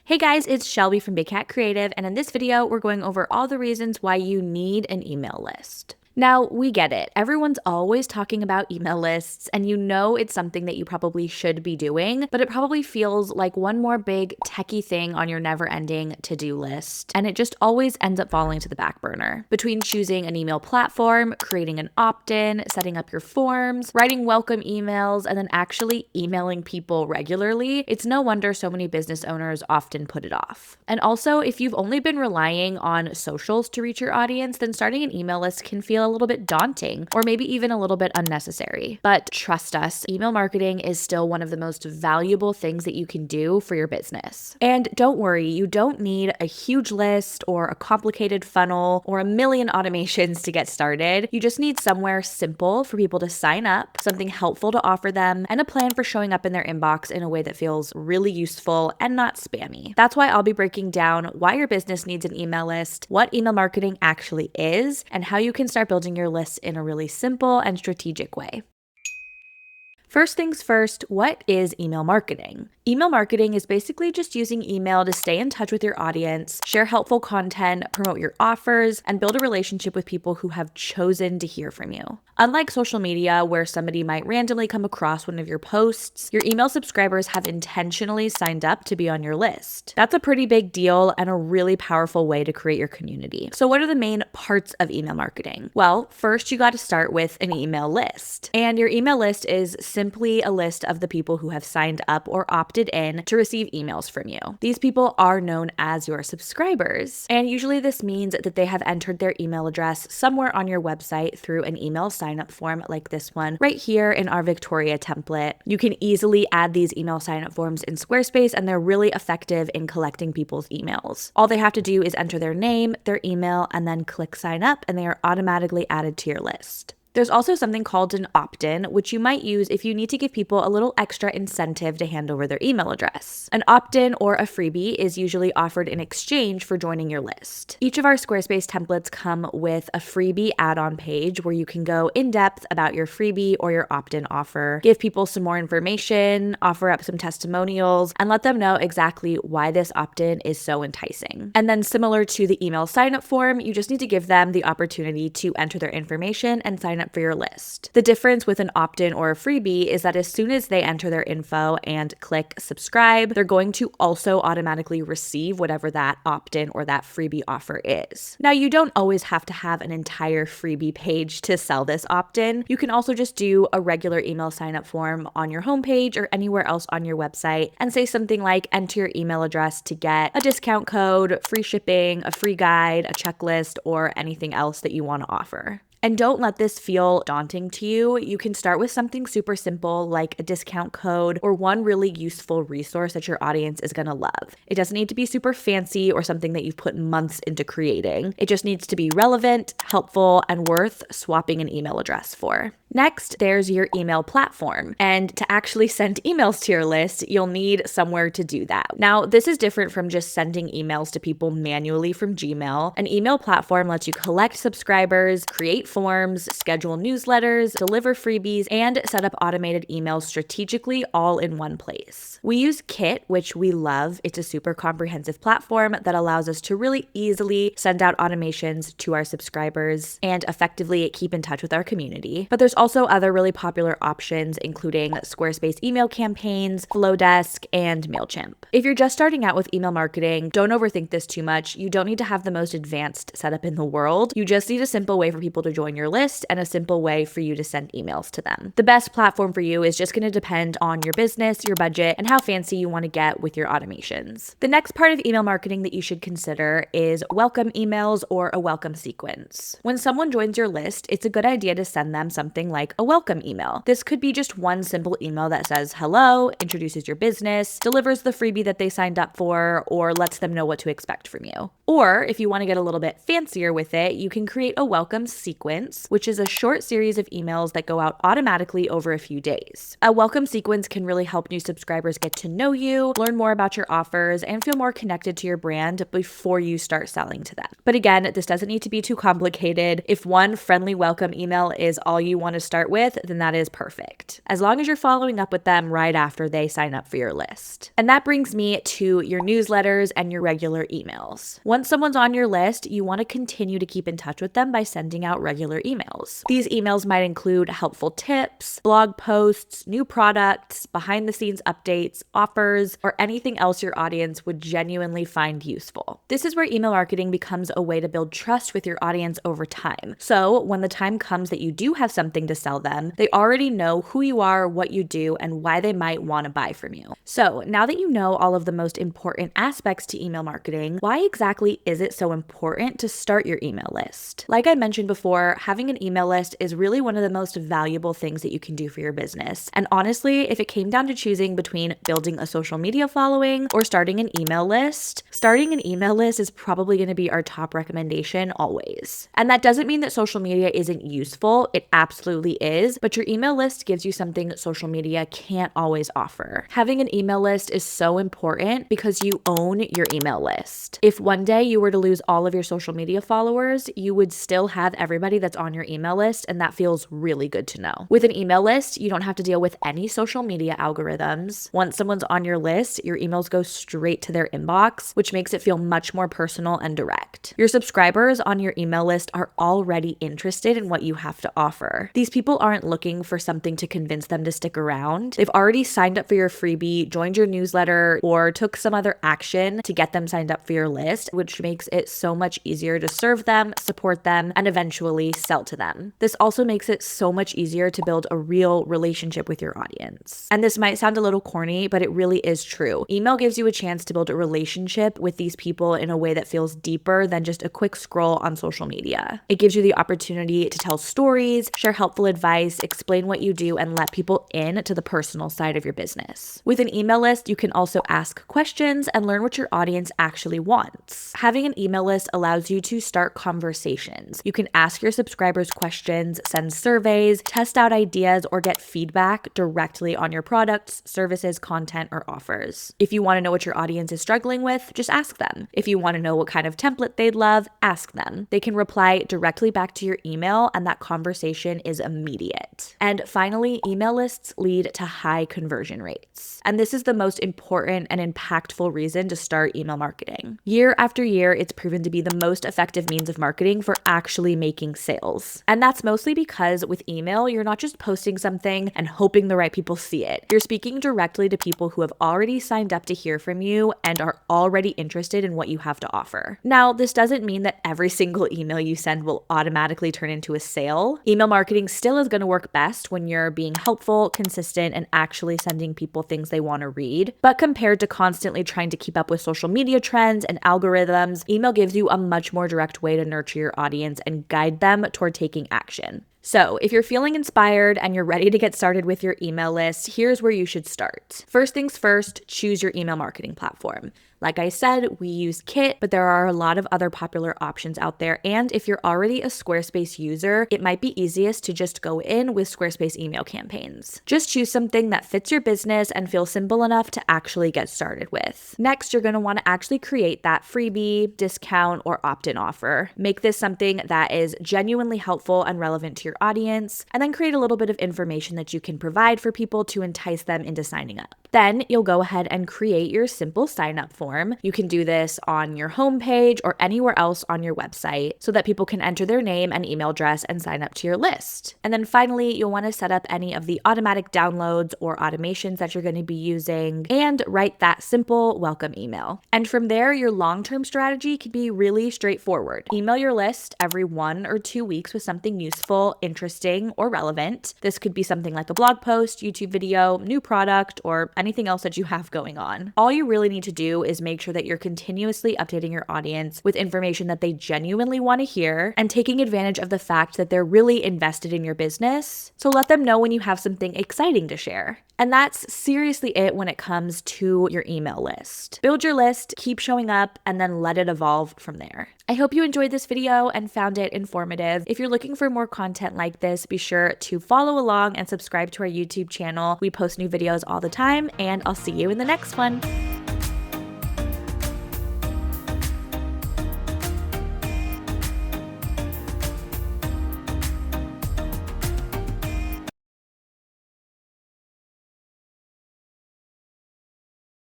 Hey guys, it's Shelby from Big Cat Creative, and in this video, we're going over all the reasons why you need an email list. Now, we get it. Everyone's always talking about email lists, and you know it's something that you probably should be doing, but it probably feels like one more big techie thing on your never-ending to-do list, and it just always ends up falling to the back burner. Between choosing an email platform, creating an opt-in, setting up your forms, writing welcome emails, and then actually emailing people regularly, it's no wonder so many business owners often put it off. And also, if you've only been relying on socials to reach your audience, then starting an email list can feel a little bit daunting or maybe even a little bit unnecessary. But trust us, email marketing is still one of the most valuable things that you can do for your business. And don't worry, you don't need a huge list or a complicated funnel or a million automations to get started. You just need somewhere simple for people to sign up, something helpful to offer them, and a plan for showing up in their inbox in a way that feels really useful and not spammy. That's why I'll be breaking down why your business needs an email list, what email marketing actually is, and how you can start building your lists in a really simple and strategic way. First things first, what is email marketing? Email marketing is basically just using email to stay in touch with your audience, share helpful content, promote your offers, and build a relationship with people who have chosen to hear from you. Unlike social media, where somebody might randomly come across one of your posts, your email subscribers have intentionally signed up to be on your list. That's a pretty big deal and a really powerful way to create your community. So what are the main parts of email marketing? Well, first you got to start with an email list. And your email list is simply a list of the people who have signed up or opted in to receive emails from you. These people are known as your subscribers. And usually this means that they have entered their email address somewhere on your website through an email sign-up form like this one right here in our Victoria template. You can easily add these email sign-up forms in Squarespace, and they're really effective in collecting people's emails. All they have to do is enter their name, their email, and then click sign up, and they are automatically added to your list. There's also something called an opt-in, which you might use if you need to give people a little extra incentive to hand over their email address. An opt-in or a freebie is usually offered in exchange for joining your list. Each of our Squarespace templates come with a freebie add-on page where you can go in depth about your freebie or your opt-in offer, give people some more information, offer up some testimonials, and let them know exactly why this opt-in is so enticing. And then similar to the email sign-up form, you just need to give them the opportunity to enter their information and sign up for your list. The difference with an opt-in or a freebie is that as soon as they enter their info and click subscribe, they're going to also automatically receive whatever that opt-in or that freebie offer is. Now, you don't always have to have an entire freebie page to sell this opt-in. You can also just do a regular email sign-up form on your homepage or anywhere else on your website and say something like enter your email address to get a discount code, free shipping, a free guide, a checklist, or anything else that you want to offer. And don't let this feel daunting to you. You can start with something super simple like a discount code or one really useful resource that your audience is going to love. It doesn't need to be super fancy or something that you've put months into creating. It just needs to be relevant, helpful, and worth swapping an email address for. Next, there's your email platform. And to actually send emails to your list, you'll need somewhere to do that. Now, this is different from just sending emails to people manually from Gmail. An email platform lets you collect subscribers, create forms, schedule newsletters, deliver freebies, and set up automated emails strategically all in one place. We use Kit, which we love. It's a super comprehensive platform that allows us to really easily send out automations to our subscribers and effectively keep in touch with our community. But there's also other really popular options, including Squarespace email campaigns, Flowdesk, and MailChimp. If you're just starting out with email marketing, don't overthink this too much. You don't need to have the most advanced setup in the world. You just need a simple way for people to join your list and a simple way for you to send emails to them. The best platform for you is just going to depend on your business, your budget, and how fancy you want to get with your automations. The next part of email marketing that you should consider is welcome emails or a welcome sequence. When someone joins your list, it's a good idea to send them something like a welcome email. This could be just one simple email that says hello, introduces your business, delivers the freebie that they signed up for, or lets them know what to expect from you. Or if you want to get a little bit fancier with it, you can create a welcome sequence, which is a short series of emails that go out automatically over a few days. A welcome sequence can really help new subscribers get to know you, learn more about your offers, and feel more connected to your brand before you start selling to them. But again, this doesn't need to be too complicated. If one friendly welcome email is all you want to start with, then that is perfect. As long as you're following up with them right after they sign up for your list. And that brings me to your newsletters and your regular emails. Once someone's on your list, you want to continue to keep in touch with them by sending out regular emails. These emails might include helpful tips, blog posts, new products, behind the scenes updates, offers, or anything else your audience would genuinely find useful. This is where email marketing becomes a way to build trust with your audience over time. So when the time comes that you do have something to sell them, they already know who you are, what you do, and why they might want to buy from you. So now that you know all of the most important aspects to email marketing, why exactly is it so important to start your email list? Like I mentioned before, having an email list is really one of the most valuable things that you can do for your business. And honestly, if it came down to choosing between building a social media following or starting an email list, starting an email list is probably going to be our top recommendation always. And that doesn't mean that social media isn't useful. It absolutely is, but your email list gives you something social media can't always offer. Having an email list is so important because you own your email list. If one day you were to lose all of your social media followers, you would still have everybody that's on your email list, and that feels really good to know. With an email list, you don't have to deal with any social media algorithms. Once someone's on your list, your emails go straight to their inbox, which makes it feel much more personal and direct. Your subscribers on your email list are already interested in what you have to offer. These people aren't looking for something to convince them to stick around. They've already signed up for your freebie, joined your newsletter, or took some other action to get them signed up for your list, which makes it so much easier to serve them, support them, and eventually sell to them. This also makes it so much easier to build a real relationship with your audience. And this might sound a little corny, but it really is true. Email gives you a chance to build a relationship with these people in a way that feels deeper than just a quick scroll on social media. It gives you the opportunity to tell stories, share helpful advice, explain what you do, and let people in to the personal side of your business. With an email list, you can also ask questions and learn what your audience actually wants. Having an email list allows you to start conversations. You can ask your subscribers questions, send surveys, test out ideas, or get feedback directly on your products, services, content, or offers. If you want to know what your audience is struggling with, just ask them. If you want to know what kind of template they'd love, ask them. They can reply directly back to your email, and that conversation is immediate. And finally, email lists lead to high conversion rates. And this is the most important and impactful reason to start email marketing. Year after year, it's proven to be the most effective means of marketing for actually making sales. And that's mostly because with email, you're not just posting something and hoping the right people see it. You're speaking directly to people who have already signed up to hear from you and are already interested in what you have to offer. Now, this doesn't mean that every single email you send will automatically turn into a sale. Email marketing still is going to work best when you're being helpful, consistent, and actually sending people things they want to read. But compared to constantly trying to keep up with social media trends and algorithms, email gives you a much more direct way to nurture your audience and guide them toward taking action. So if you're feeling inspired and you're ready to get started with your email list, here's where you should start. First things first, choose your email marketing platform. Like I said, we use Kit, but there are a lot of other popular options out there. And if you're already a Squarespace user, it might be easiest to just go in with Squarespace email campaigns. Just choose something that fits your business and feels simple enough to actually get started with. Next, you're going to want to actually create that freebie, discount, or opt-in offer. Make this something that is genuinely helpful and relevant to your audience, and then create a little bit of information that you can provide for people to entice them into signing up. Then you'll go ahead and create your simple sign-up form. You can do this on your homepage or anywhere else on your website so that people can enter their name and email address and sign up to your list. And then finally, you'll want to set up any of the automatic downloads or automations that you're going to be using and write that simple welcome email. And from there, your long-term strategy can be really straightforward. Email your list every 1 or 2 weeks with something useful, interesting, or relevant. This could be something like a blog post, YouTube video, new product, or anything else that you have going on. All you really need to do is make sure that you're continuously updating your audience with information that they genuinely want to hear and taking advantage of the fact that they're really invested in your business. So let them know when you have something exciting to share. And that's seriously it when it comes to your email list. Build your list, keep showing up, and then let it evolve from there. I hope you enjoyed this video and found it informative. If you're looking for more content like this, be sure to follow along and subscribe to our YouTube channel. We post new videos all the time, and I'll see you in the next one.